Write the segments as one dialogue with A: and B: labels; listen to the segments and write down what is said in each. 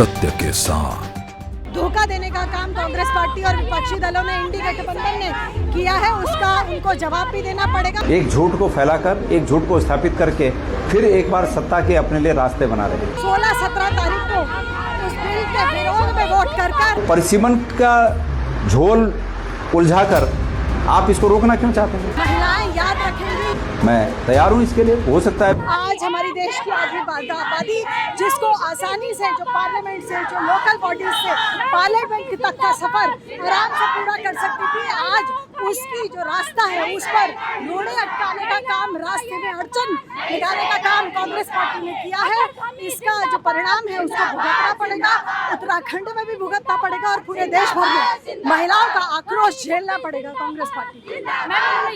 A: सत्य के साथ।
B: धोखा देने का काम कांग्रेस पार्टी और विपक्षी दलों ने इंडी गठबंधन ने किया है, उसका उनको जवाब भी देना पड़ेगा।
C: एक झूठ को फैलाकर, एक झूठ को स्थापित करके फिर एक बार सत्ता के अपने लिए रास्ते बना रहे हैं।
B: 16-17 तारीख को उस बिल के विरोध में वोट कर
C: परिसीमन का झोल उलझाकर आप इसको रोकना क्यों चाहते हैं?
B: महिलाएं याद रखेंगी।
C: मैं तैयार हूँ इसके लिए। हो सकता है
B: आज हमारी देश की आबादी जिसको आसानी से, जो पार्लियामेंट से, जो लोकल बॉडीज से पार्लियामेंट तक का सफर आराम से पूरा कर सकती थी, आज उसकी जो रास्ता है उस पर रोड़े अटकाने का काम, रास्ते में अड़चन निकालने का काम कांग्रेस पार्टी ने किया है। इसका जो परिणाम है उसको भुगतना पड़ेगा, उत्तराखंड में भी भुगतना पड़ेगा और पूरे देश भर में महिलाओं का आक्रोश झेलना पड़ेगा कांग्रेस पार्टी।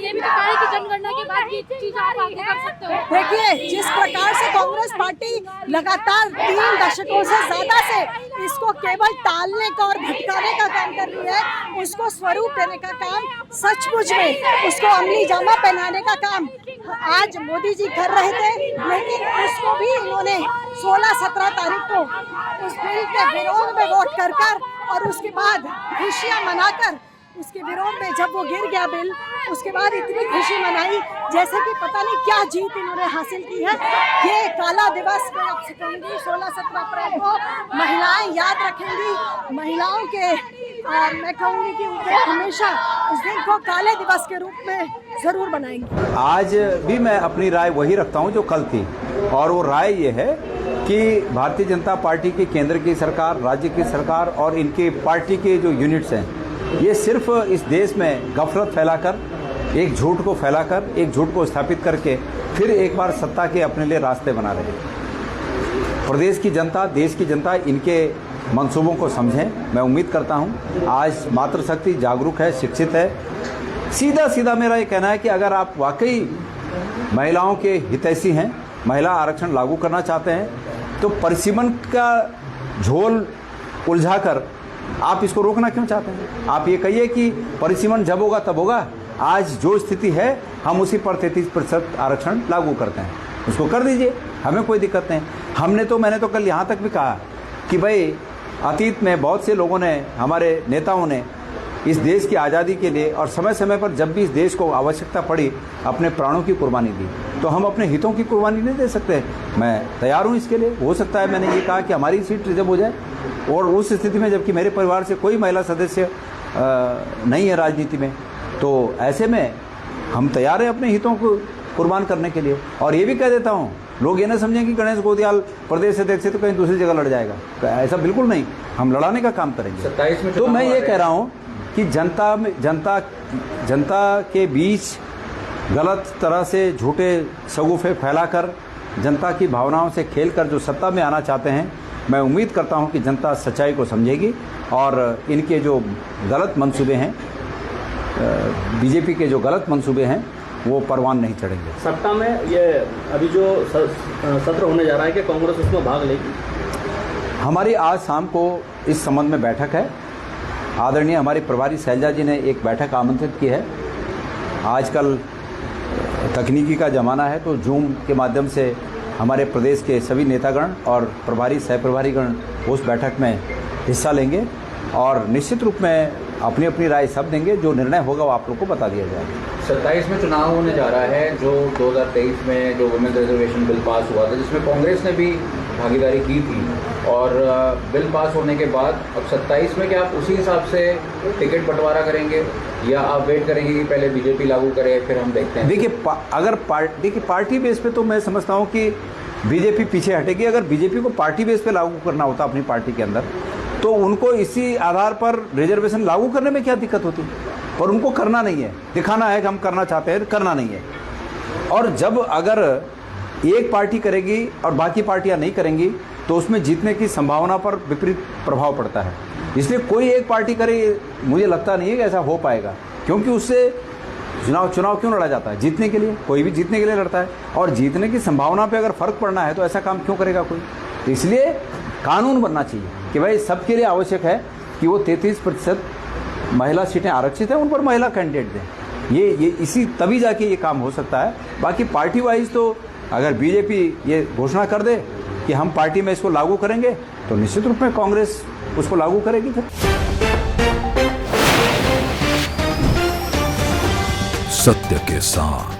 D: ये भी तो कहा है कि जनगणना के बाद ये चीज आप आगे कर सकते हो।
B: देखिए, जिस प्रकार से कांग्रेस पार्टी लगातार 3 दशकों से ज्यादा से इसको केवल टालने का और भटकाने का काम कर रही है, उसको स्वरूप देने का काम, सचमुच में उसको अमली जामा पहनाने का काम आज मोदी जी कर रहे थे। लेकिन उसको भी इन्होंने 16-17 तारीख को उस बिल के विरोध में वोट कर और उसके बाद खुशियां मनाकर, उसके विरोध में जब वो गिर गया बिल, उसके बाद इतनी खुशी मनाई जैसे कि पता नहीं क्या जीत इन्होंने हासिल की है। ये काला दिवस मैं आपसे कहूँगी 16-17 अप्रैल को महिलाएं याद रखेंगी। महिलाओं के मैं कहूँगी कि उनको हमेशा इस दिन को काले दिवस के रूप में जरूर बनाएंगे।
C: आज भी मैं अपनी राय वही रखता हूँ जो कल थी, और वो राय ये है कि भारतीय जनता पार्टी की केंद्र की सरकार, राज्य की सरकार और इनके पार्टी के जो यूनिट्स हैं, ये सिर्फ इस देश में गफलत फैलाकर, एक झूठ को फैलाकर, एक झूठ को स्थापित करके फिर एक बार सत्ता के अपने लिए रास्ते बना रहे हैं। प्रदेश की जनता, देश की जनता इनके मंसूबों को समझें। मैं उम्मीद करता हूं आज मातृशक्ति जागरूक है, शिक्षित है। सीधा मेरा ये कहना है कि अगर आप वाकई महिलाओं के हितैषी हैं, महिला आरक्षण लागू करना चाहते हैं, तो परिसीमन का झोल उलझाकर आप इसको रोकना क्यों चाहते हैं? आप ये कहिए कि परिसीमन जब होगा तब होगा। आज जो स्थिति है हम उसी पर 33% आरक्षण लागू करते हैं, उसको कर दीजिए, हमें कोई दिक्कत नहीं। मैंने तो कल यहाँ तक भी कहा कि भाई अतीत में बहुत से लोगों ने, हमारे नेताओं ने इस देश की आज़ादी के लिए और समय समय पर जब भी इस देश को आवश्यकता पड़ी अपने प्राणों की कुर्बानी दी, तो हम अपने हितों की कुर्बानी नहीं दे सकते। मैं तैयार हूँ इसके लिए। हो सकता है मैंने ये कहा कि हमारी सीट रिजर्व हो जाए, और उस स्थिति में जबकि मेरे परिवार से कोई महिला सदस्य नहीं है राजनीति में, तो ऐसे में हम तैयार हैं अपने हितों को कुर्बान करने के लिए। और ये भी कह देता हूँ, लोग ये ना समझें कि गणेश गोदियाल प्रदेश अध्यक्ष से तो कहीं दूसरी जगह लड़ जाएगा, तो ऐसा बिल्कुल नहीं, हम लड़ाने का काम करेंगे।
E: 27 में
C: तो मैं ये कह रहा हूँ कि जनता के बीच गलत तरह से झूठे शगुफे फैलाकर, जनता की भावनाओं से खेलकर जो सत्ता में आना चाहते हैं, मैं उम्मीद करता हूं कि जनता सच्चाई को समझेगी और इनके जो गलत मंसूबे हैं, बीजेपी के जो गलत मंसूबे हैं, वो परवान नहीं चढ़ेंगे।
E: सत्ता में ये अभी जो सत्र होने जा रहा है कि कांग्रेस उसमें भाग लेगी?
C: हमारी आज शाम को इस संबंध में बैठक है। आदरणीय हमारी प्रभारी शैलजा जी ने एक बैठक आमंत्रित की है। आजकल तकनीकी का ज़माना है, तो जूम के माध्यम से हमारे प्रदेश के सभी नेतागण और प्रभारी सह प्रभारीगण उस बैठक में हिस्सा लेंगे और निश्चित रूप में अपनी अपनी राय सब देंगे। जो निर्णय होगा वो आप लोग को बता दिया जाएगा।
F: 27 में चुनाव होने जा रहा है, जो 2023 में जो वुमेन रिजर्वेशन बिल पास हुआ था, जिसमें कांग्रेस ने भी भागीदारी की थी, और बिल पास होने के बाद अब 27 में क्या आप उसी हिसाब से टिकट बंटवारा करेंगे या आप वेट करेंगे कि पहले बीजेपी लागू करे फिर हम देखते हैं?
C: देखिए पार्टी बेस पे तो मैं समझता हूँ कि बीजेपी पीछे हटेगी। अगर बीजेपी को पार्टी बेस पे लागू करना होता अपनी पार्टी के अंदर, तो उनको इसी आधार पर रिजर्वेशन लागू करने में क्या दिक्कत होती? पर उनको करना नहीं है, दिखाना है कि हम करना चाहते हैं, करना नहीं है। और जब अगर एक पार्टी करेगी और बाकी पार्टियां नहीं करेंगी, तो उसमें जीतने की संभावना पर विपरीत प्रभाव पड़ता है। इसलिए कोई एक पार्टी करे, मुझे लगता नहीं है कि ऐसा हो पाएगा, क्योंकि उससे चुनाव क्यों लड़ा जाता है? जीतने के लिए। कोई भी जीतने के लिए लड़ता है, और जीतने की संभावना पे अगर फर्क पड़ना है तो ऐसा काम क्यों करेगा कोई? इसलिए कानून बनना चाहिए कि भाई सबके लिए आवश्यक है कि वो 33% महिला सीटें आरक्षित हैं, उन पर महिला कैंडिडेट दें। ये इसी तभी जाके ये काम हो सकता है। बाकी पार्टी वाइज तो अगर बीजेपी ये घोषणा कर दे कि हम पार्टी में इसको लागू करेंगे, तो निश्चित रूप में कांग्रेस उसको लागू करेगी फिर।
A: सत्य के साथ